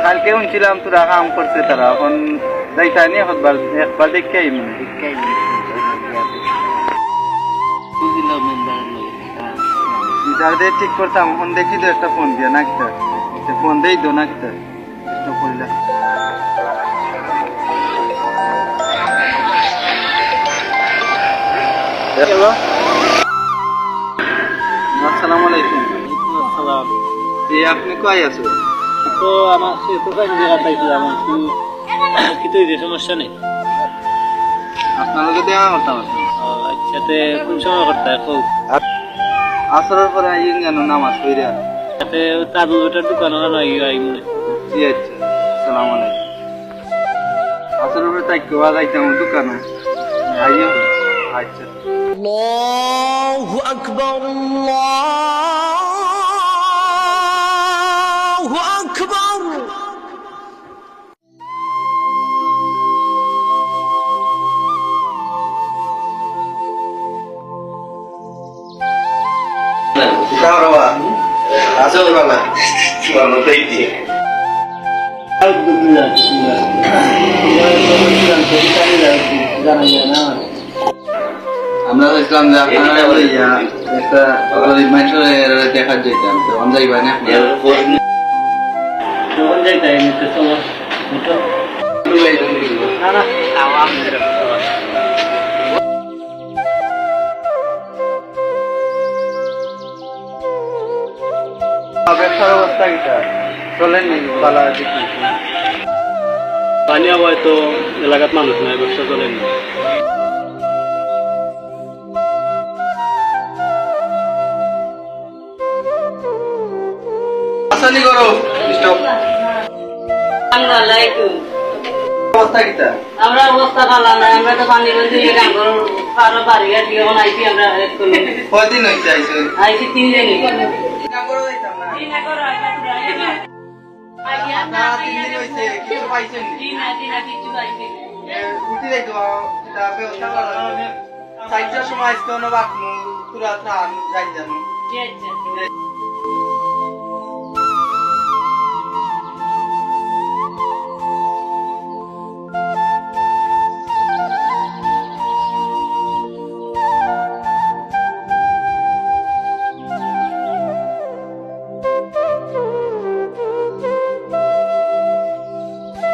কালকে শুনছিলাম তোরা কাম করছে তারা এখন যাইতানি একবার দেখে যাদের ঠিক করতাম ফোন দেখি তো একটা ফোন দিয়া নাকতে ফোন দেই তো নাকতে করিলা আসসালামু আলাইকুম। আপনি কই আছো? তো আমার তো জায়গা পাইছিলাম কিন্তু সমস্যা নেই। আপনার লোকে দেখা করতাম সাথে কোন সময় করতে খুব আসরের পরে আইন জানো নামাজ পড়িয়া সাথে তাবুটার দোকান মনে জি আচ্ছা আসসালামু আলাইকুম। আসরের পরে তাই কেউ যাইতাম দোকানে আইও আচ্ছা। আল্লাহু আকবার আল্লাহু আকবার। আমরা দেখলাম যে আপনারা একটা গরিব মানুষের দেখার যেতাম তখন যাইবা না ব্যবসার অবস্থা কিটা চলেন নাকি পালা দেখি পানি আবহাওয়ায় তো এলাকার মানুষ নয় ব্যবসা চলেন না। আসলে করো স্টপ অবস্থা কিটা আমরা অবস্থা ভালো না আমরা তো পানি বলছি কারো বাড়ি আর দিয়ে আইছি আমরা কদিন হয়েছে আইসো আইছি 3 দিন সময়